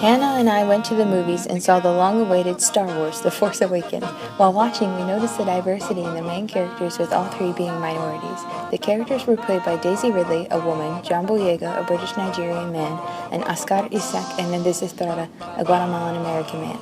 Hannah and I went to the movies and saw the long-awaited Star Wars: The Force Awakens. While watching, we noticed the diversity in the main characters, with all three being minorities. The characters were played by Daisy Ridley, a woman, John Boyega, a British-Nigerian man, and Oscar Isaac Hernandez Estrada, a Guatemalan-American man.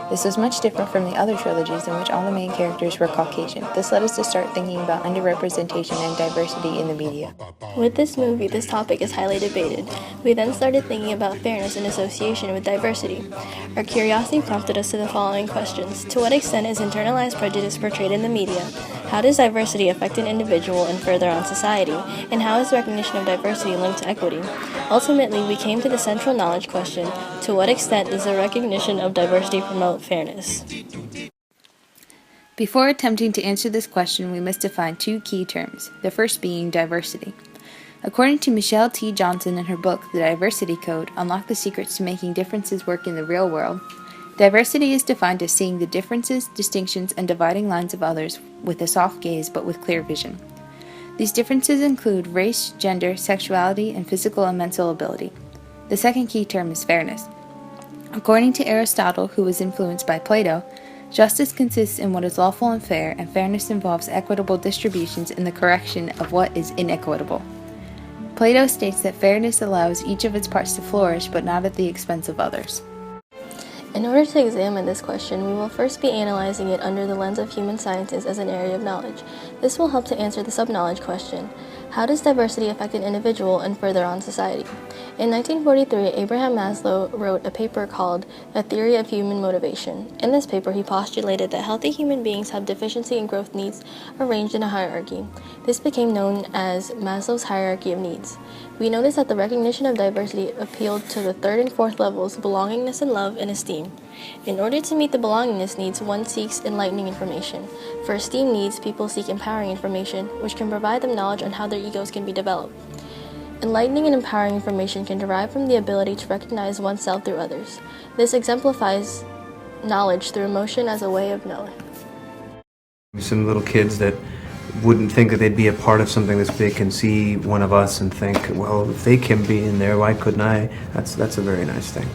This was much different from the other trilogies in which all the main characters were Caucasian. This led us to start thinking about underrepresentation and diversity in the media. With this movie, this topic is highly debated. We then started thinking about fairness in association with diversity. Our curiosity prompted us to the following questions. To what extent is internalized prejudice portrayed in the media? How does diversity affect an individual and further on society? And how is recognition of diversity linked to equity? Ultimately, we came to the central knowledge question: to what extent does the recognition of diversity promote fairness? Before attempting to answer this question, we must define two key terms, the first being diversity. According to Michelle T. Johnson in her book, The Diversity Code, Unlock the Secrets to Making Differences Work in the Real World, diversity is defined as seeing the differences, distinctions, and dividing lines of others with a soft gaze but with clear vision. These differences include race, gender, sexuality, and physical and mental ability. The second key term is fairness. According to Aristotle, who was influenced by Plato, justice consists in what is lawful and fair, and fairness involves equitable distributions in the correction of what is inequitable. Plato states that fairness allows each of its parts to flourish, but not at the expense of others. In order to examine this question, we will first be analyzing it under the lens of human sciences as an area of knowledge. This will help to answer the sub-knowledge question: how does diversity affect an individual and further on society? In 1943, Abraham Maslow wrote a paper called A Theory of Human Motivation. In this paper, he postulated that healthy human beings have deficiency and growth needs arranged in a hierarchy. This became known as Maslow's hierarchy of needs. We noticed that the recognition of diversity appealed to the third and fourth levels, belongingness and love and esteem. In order to meet the belongingness needs, one seeks enlightening information. For esteem needs, people seek empowering information, which can provide them knowledge on how their egos can be developed. Enlightening and empowering information can derive from the ability to recognize oneself through others. This exemplifies knowledge through emotion as a way of knowing. Some little kids that wouldn't think that they'd be a part of something this big can see one of us and think, well, if they can be in there, why couldn't I? That's a very nice thing.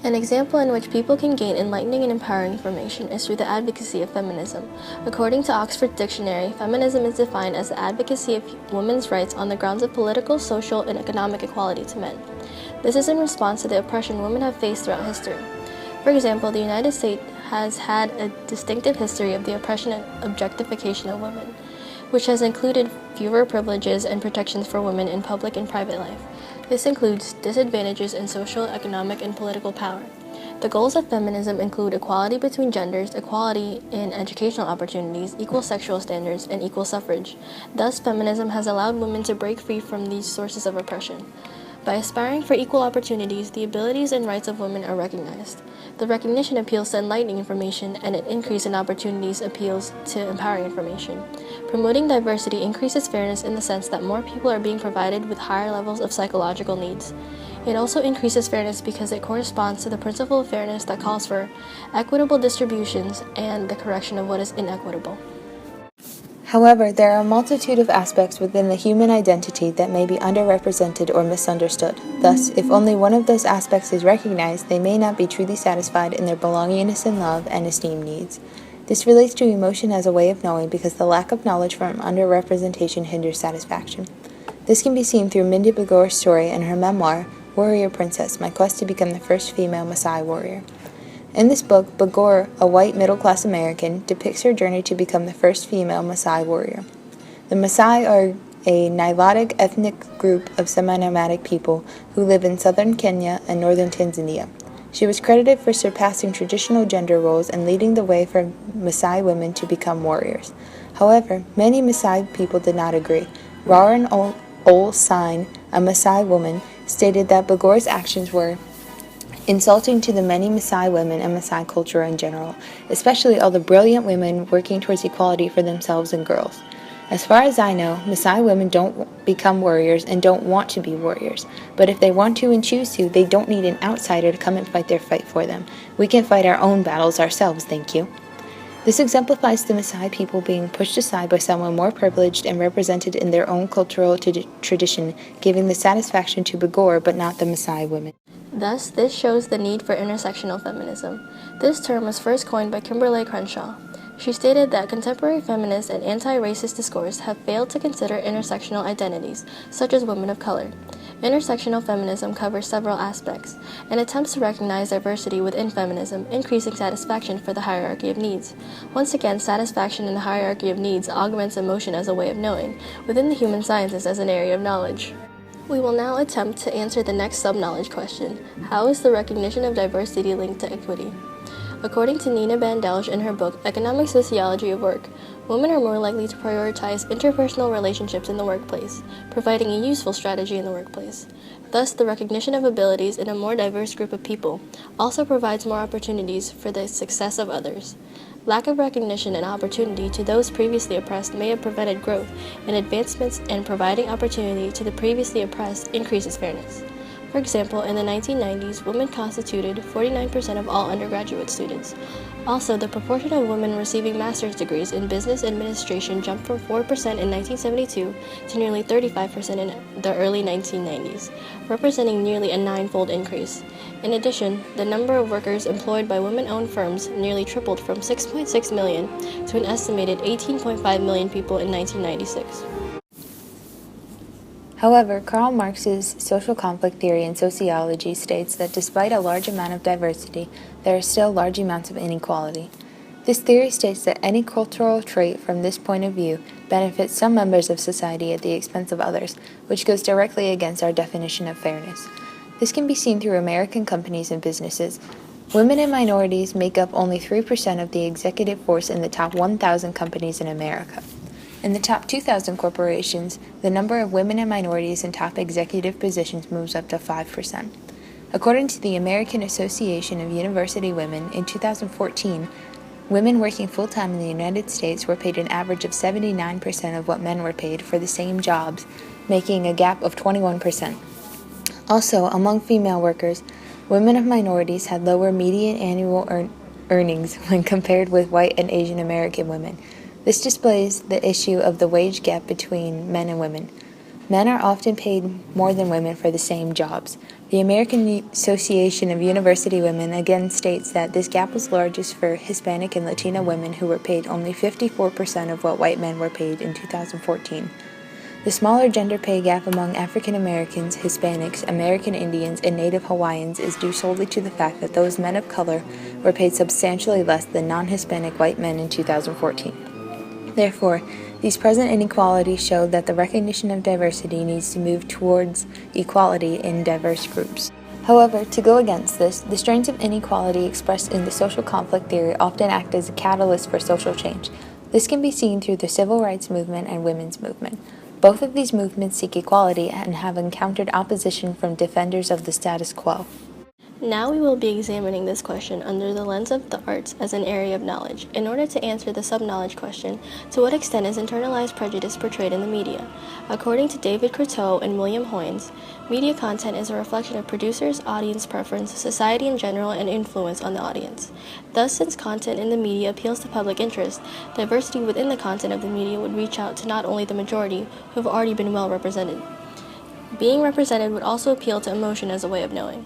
An example in which people can gain enlightening and empowering information is through the advocacy of feminism. According to Oxford Dictionary, feminism is defined as the advocacy of women's rights on the grounds of political, social, and economic equality to men. This is in response to the oppression women have faced throughout history. For example, the United States has had a distinctive history of the oppression and objectification of women, which has included fewer privileges and protections for women in public and private life. This includes disadvantages in social, economic, and political power. The goals of feminism include equality between genders, equality in educational opportunities, equal sexual standards, and equal suffrage. Thus, feminism has allowed women to break free from these sources of oppression. By aspiring for equal opportunities, the abilities and rights of women are recognized. The recognition appeals to enlightening information, and an increase in opportunities appeals to empowering information. Promoting diversity increases fairness in the sense that more people are being provided with higher levels of psychological needs. It also increases fairness because it corresponds to the principle of fairness that calls for equitable distributions and the correction of what is inequitable. However, there are a multitude of aspects within the human identity that may be underrepresented or misunderstood. Thus, if only one of those aspects is recognized, they may not be truly satisfied in their belongingness and love and esteem needs. This relates to emotion as a way of knowing because the lack of knowledge from underrepresentation hinders satisfaction. This can be seen through Mindy Bagor's story in her memoir, Warrior Princess: My Quest to Become the First Female Maasai Warrior. In this book, Bagor, a white middle-class American, depicts her journey to become the first female Maasai warrior. The Maasai are a Nilotic ethnic group of semi-nomadic people who live in southern Kenya and northern Tanzania. She was credited for surpassing traditional gender roles and leading the way for Maasai women to become warriors. However, many Maasai people did not agree. Raren Ol Sign, a Maasai woman, stated that Bagor's actions were insulting to the many Maasai women and Maasai culture in general, especially all the brilliant women working towards equality for themselves and girls. As far as I know, Maasai women don't become warriors and don't want to be warriors. But if they want to and choose to, they don't need an outsider to come and fight their fight for them. We can fight our own battles ourselves, thank you. This exemplifies the Maasai people being pushed aside by someone more privileged and represented in their own cultural tradition, giving the satisfaction to Bagor but not the Maasai women. Thus, this shows the need for intersectional feminism. This term was first coined by Kimberlé Crenshaw. She stated that contemporary feminist and anti-racist discourse have failed to consider intersectional identities, such as women of color. Intersectional feminism covers several aspects and attempts to recognize diversity within feminism, increasing satisfaction for the hierarchy of needs. Once again, satisfaction in the hierarchy of needs augments emotion as a way of knowing, within the human sciences as an area of knowledge. We will now attempt to answer the next sub-knowledge question: how is the recognition of diversity linked to equity? According to Nina Bandelj in her book, Economic Sociology of Work, women are more likely to prioritize interpersonal relationships in the workplace, providing a useful strategy in the workplace. Thus, the recognition of abilities in a more diverse group of people also provides more opportunities for the success of others. Lack of recognition and opportunity to those previously oppressed may have prevented growth and advancements, and providing opportunity to the previously oppressed increases fairness. For example, in the 1990s, women constituted 49% of all undergraduate students. Also, the proportion of women receiving master's degrees in business administration jumped from 4% in 1972 to nearly 35% in the early 1990s, representing nearly a ninefold increase. In addition, the number of workers employed by women-owned firms nearly tripled from 6.6 million to an estimated 18.5 million people in 1996. However, Karl Marx's social conflict theory in sociology states that despite a large amount of diversity, there are still large amounts of inequality. This theory states that any cultural trait from this point of view benefits some members of society at the expense of others, which goes directly against our definition of fairness. This can be seen through American companies and businesses. Women and minorities make up only 3% of the executive force in the top 1,000 companies in America. In the top 2,000 corporations, the number of women and minorities in top executive positions moves up to 5%. According to the American Association of University Women, in 2014, women working full-time in the United States were paid an average of 79% of what men were paid for the same jobs, making a gap of 21%. Also, among female workers, women of minorities had lower median annual earnings when compared with white and Asian American women. This displays the issue of the wage gap between men and women. Men are often paid more than women for the same jobs. The American Association of University Women again states that this gap was largest for Hispanic and Latino women, who were paid only 54% of what white men were paid in 2014. The smaller gender pay gap among African Americans, Hispanics, American Indians, and Native Hawaiians is due solely to the fact that those men of color were paid substantially less than non-Hispanic white men in 2014. Therefore, these present inequalities show that the recognition of diversity needs to move towards equality in diverse groups. However, to go against this, the strains of inequality expressed in the social conflict theory often act as a catalyst for social change. This can be seen through the civil rights movement and women's movement. Both of these movements seek equality and have encountered opposition from defenders of the status quo. Now we will be examining this question under the lens of the arts as an area of knowledge, in order to answer the sub-knowledge question: to what extent is internalized prejudice portrayed in the media? According to David Croteau and William Hoynes, media content is a reflection of producers, audience preference, society in general, and influence on the audience. Thus, since content in the media appeals to public interest, diversity within the content of the media would reach out to not only the majority, who have already been well represented. Being represented would also appeal to emotion as a way of knowing.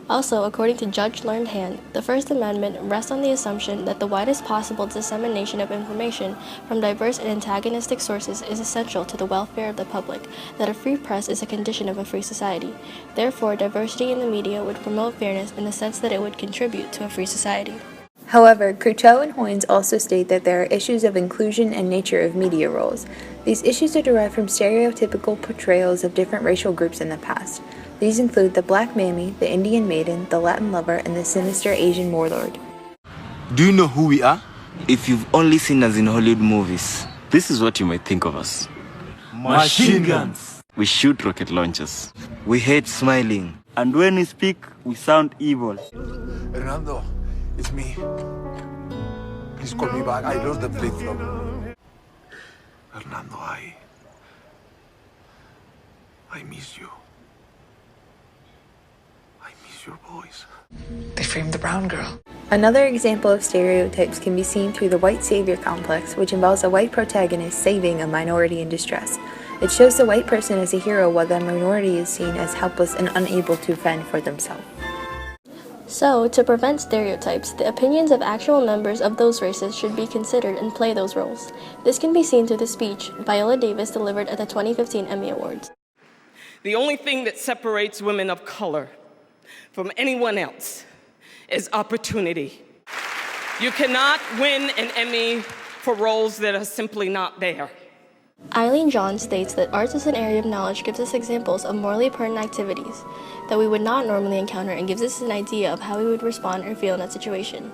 Also, according to Judge Learned Hand, the First Amendment rests on the assumption that the widest possible dissemination of information from diverse and antagonistic sources is essential to the welfare of the public, that a free press is a condition of a free society. Therefore, diversity in the media would promote fairness in the sense that it would contribute to a free society. However, Croteau and Hoynes also state that there are issues of inclusion and nature of media roles. These issues are derived from stereotypical portrayals of different racial groups in the past. These include the Black Mammy, the Indian Maiden, the Latin Lover, and the sinister Asian Warlord. Do you know who we are? If you've only seen us in Hollywood movies, this is what you might think of us. Machine guns. We shoot rocket launchers. We hate smiling. And when we speak, we sound evil. Hernando, it's me. Please call me back. I lost the flip-flop. Hernando, I miss you. I miss your voice. They framed the brown girl. Another example of stereotypes can be seen through the white savior complex, which involves a white protagonist saving a minority in distress. It shows the white person as a hero while the minority is seen as helpless and unable to fend for themselves. So, to prevent stereotypes, the opinions of actual members of those races should be considered and play those roles. This can be seen through the speech Viola Davis delivered at the 2015 Emmy Awards. The only thing that separates women of color from anyone else is opportunity. You cannot win an Emmy for roles that are simply not there. Eileen John states that arts as an area of knowledge gives us examples of morally pertinent activities that we would not normally encounter and gives us an idea of how we would respond or feel in that situation.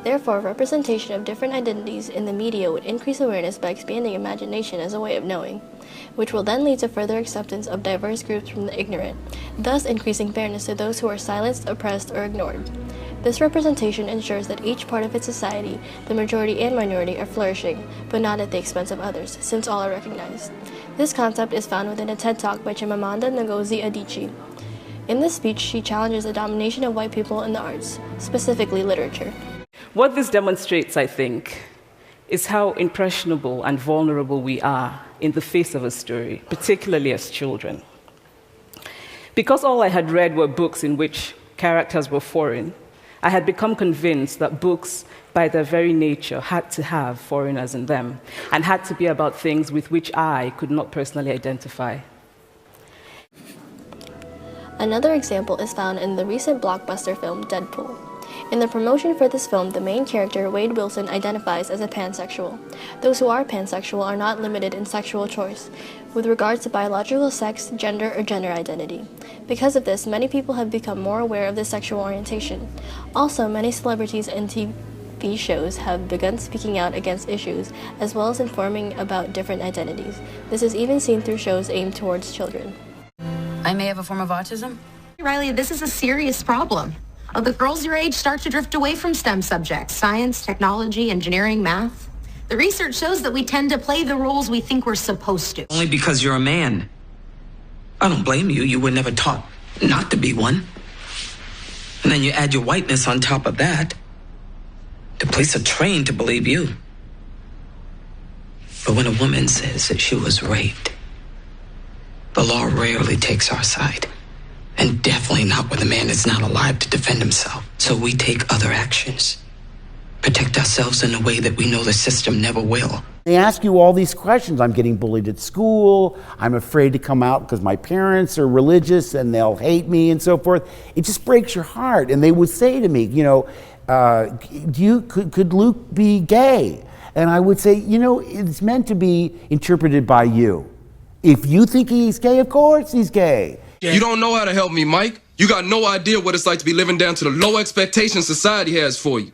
Therefore, representation of different identities in the media would increase awareness by expanding imagination as a way of knowing, which will then lead to further acceptance of diverse groups from the ignorant, thus increasing fairness to those who are silenced, oppressed, or ignored. This representation ensures that each part of its society, the majority and minority, are flourishing, but not at the expense of others, since all are recognized. This concept is found within a TED Talk by Chimamanda Ngozi Adichie. In this speech, she challenges the domination of white people in the arts, specifically literature. What this demonstrates, I think, is how impressionable and vulnerable we are in the face of a story, particularly as children. Because all I had read were books in which characters were foreign, I had become convinced that books, by their very nature, had to have foreigners in them and had to be about things with which I could not personally identify. Another example is found in the recent blockbuster film Deadpool. In the promotion for this film, the main character, Wade Wilson, identifies as a pansexual. Those who are pansexual are not limited in sexual choice with regards to biological sex, gender, or gender identity. Because of this, many people have become more aware of their sexual orientation. Also, many celebrities and TV shows have begun speaking out against issues, as well as informing about different identities. This is even seen through shows aimed towards children. I may have a form of autism. Riley, this is a serious problem. The girls your age start to drift away from STEM subjects, science, technology, engineering, math. The research shows that we tend to play the roles we think we're supposed to. Only because you're a man. I don't blame you. You were never taught not to be one. And then you add your whiteness on top of that. The police are trained to believe you. But when a woman says that she was raped, the law rarely takes our side. And definitely not when the man is not alive to defend himself. So we take other actions. Protect ourselves in a way that we know the system never will. They ask you all these questions. I'm getting bullied at school. I'm afraid to come out because my parents are religious and they'll hate me and so forth. It just breaks your heart. And they would say to me, could Luke be gay? And I would say, it's meant to be interpreted by you. If you think he's gay, of course he's gay. You don't know how to help me, Mike. You got no idea what it's like to be living down to the low expectations society has for you.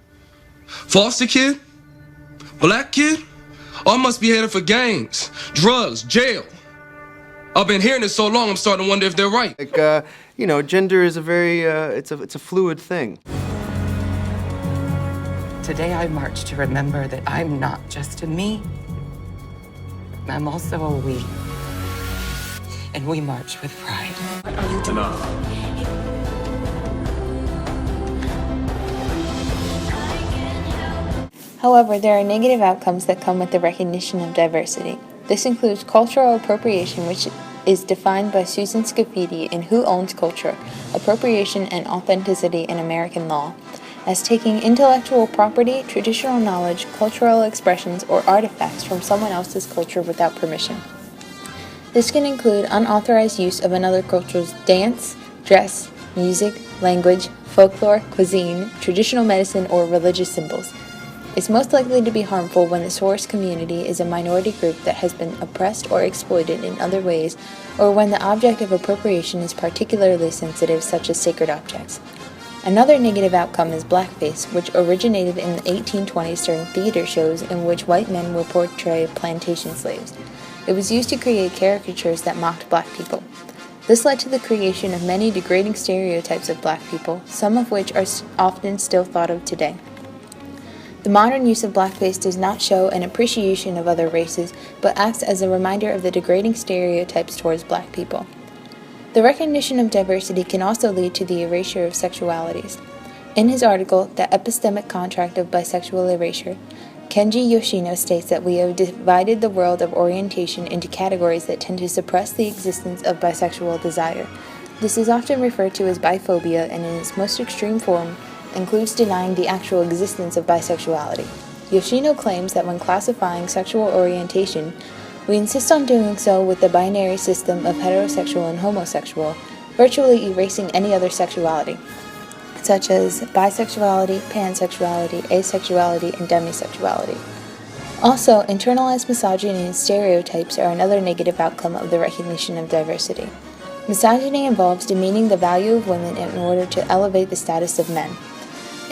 Foster kid? Black kid? I must be headed for gangs, drugs, jail. I've been hearing this so long, I'm starting to wonder if they're right. Gender is a very, it's a fluid thing. Today I march to remember that I'm not just a me. I'm also a we. And we march with pride. What are you doing? However, there are negative outcomes that come with the recognition of diversity. This includes cultural appropriation, which is defined by Susan Scafidi in Who Owns Culture? Appropriation and Authenticity in American Law, as taking intellectual property, traditional knowledge, cultural expressions, or artifacts from someone else's culture without permission. This can include unauthorized use of another culture's dance, dress, music, language, folklore, cuisine, traditional medicine, or religious symbols. It's most likely to be harmful when the source community is a minority group that has been oppressed or exploited in other ways, or when the object of appropriation is particularly sensitive, such as sacred objects. Another negative outcome is blackface, which originated in the 1820s during theater shows in which white men would portray plantation slaves. It was used to create caricatures that mocked black people. This led to the creation of many degrading stereotypes of black people, some of which are often still thought of today. The modern use of blackface does not show an appreciation of other races, but acts as a reminder of the degrading stereotypes towards black people. The recognition of diversity can also lead to the erasure of sexualities. In his article, The Epistemic Contract of Bisexual Erasure, Kenji Yoshino states that we have divided the world of orientation into categories that tend to suppress the existence of bisexual desire. This is often referred to as biphobia, and in its most extreme form, includes denying the actual existence of bisexuality. Yoshino claims that when classifying sexual orientation, we insist on doing so with the binary system of heterosexual and homosexual, virtually erasing any other sexuality, such as bisexuality, pansexuality, asexuality, and demisexuality. Also, internalized misogyny and stereotypes are another negative outcome of the recognition of diversity. Misogyny involves demeaning the value of women in order to elevate the status of men.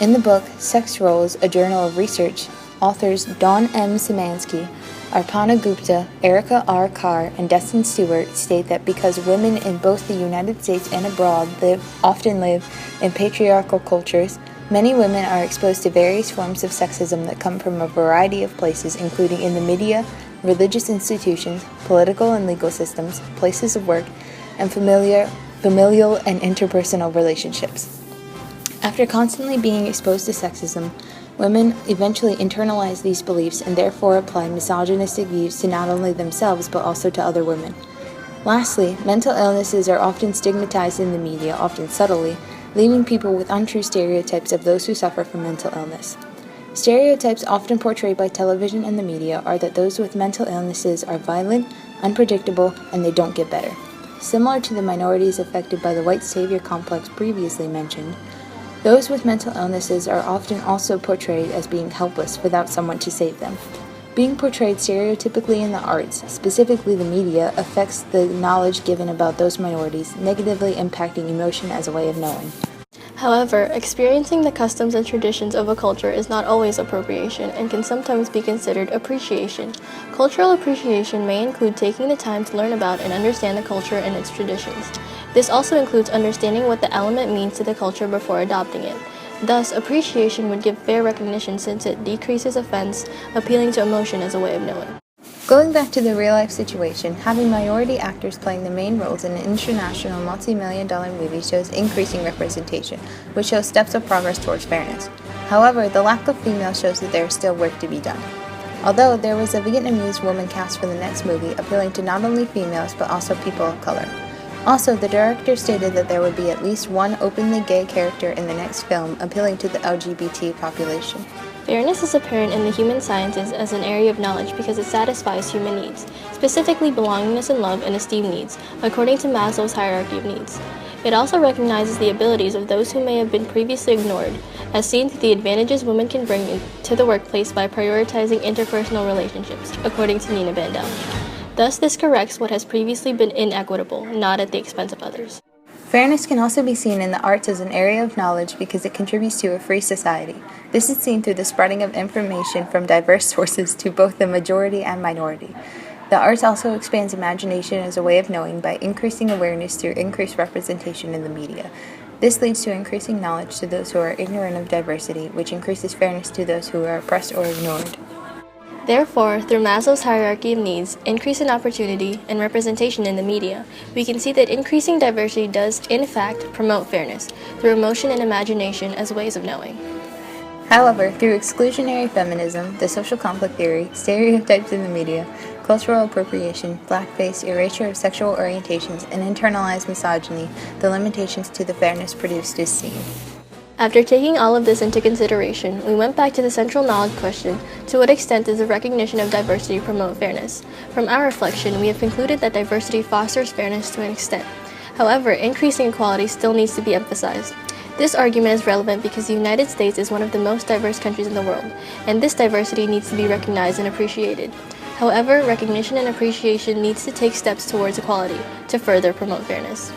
In the book Sex Roles, a Journal of Research, authors Dawn M. Szymanski, Arpana Gupta, Erica R. Carr, and Destin Stewart state that because women in both the United States and abroad often live in patriarchal cultures, many women are exposed to various forms of sexism that come from a variety of places, including in the media, religious institutions, political and legal systems, places of work, and familial and interpersonal relationships. After constantly being exposed to sexism, women eventually internalize these beliefs and therefore apply misogynistic views to not only themselves but also to other women. Lastly, mental illnesses are often stigmatized in the media, often subtly, leaving people with untrue stereotypes of those who suffer from mental illness. Stereotypes often portrayed by television and the media are that those with mental illnesses are violent, unpredictable, and they don't get better. Similar to the minorities affected by the white savior complex previously mentioned, those with mental illnesses are often also portrayed as being helpless without someone to save them. Being portrayed stereotypically in the arts, specifically the media, affects the knowledge given about those minorities, negatively impacting emotion as a way of knowing. However, experiencing the customs and traditions of a culture is not always appropriation and can sometimes be considered appreciation. Cultural appreciation may include taking the time to learn about and understand the culture and its traditions. This also includes understanding what the element means to the culture before adopting it. Thus, appreciation would give fair recognition since it decreases offense, appealing to emotion as a way of knowing. Going back to the real-life situation, having minority actors playing the main roles in an international multi-million-dollar movie shows increasing representation, which shows steps of progress towards fairness. However, the lack of females shows that there is still work to be done. Although there was a Vietnamese woman cast for the next movie, appealing to not only females but also people of color. Also, the director stated that there would be at least one openly gay character in the next film, appealing to the LGBT population. Fairness is apparent in the human sciences as an area of knowledge because it satisfies human needs, specifically belongingness and love and esteem needs, according to Maslow's hierarchy of needs. It also recognizes the abilities of those who may have been previously ignored, as seen through the advantages women can bring to the workplace by prioritizing interpersonal relationships, according to Nina Bandel. Thus, this corrects what has previously been inequitable, not at the expense of others. Fairness can also be seen in the arts as an area of knowledge because it contributes to a free society. This is seen through the spreading of information from diverse sources to both the majority and minority. The arts also expands imagination as a way of knowing by increasing awareness through increased representation in the media. This leads to increasing knowledge to those who are ignorant of diversity, which increases fairness to those who are oppressed or ignored. Therefore, through Maslow's hierarchy of needs, increase in opportunity, and representation in the media, we can see that increasing diversity does, in fact, promote fairness, through emotion and imagination as ways of knowing. However, through exclusionary feminism, the social conflict theory, stereotypes in the media, cultural appropriation, blackface, erasure of sexual orientations, and internalized misogyny, the limitations to the fairness produced is seen. After taking all of this into consideration, we went back to the central knowledge question: to what extent does the recognition of diversity promote fairness? From our reflection, we have concluded that diversity fosters fairness to an extent. However, increasing equality still needs to be emphasized. This argument is relevant because the United States is one of the most diverse countries in the world, and this diversity needs to be recognized and appreciated. However, recognition and appreciation needs to take steps towards equality to further promote fairness.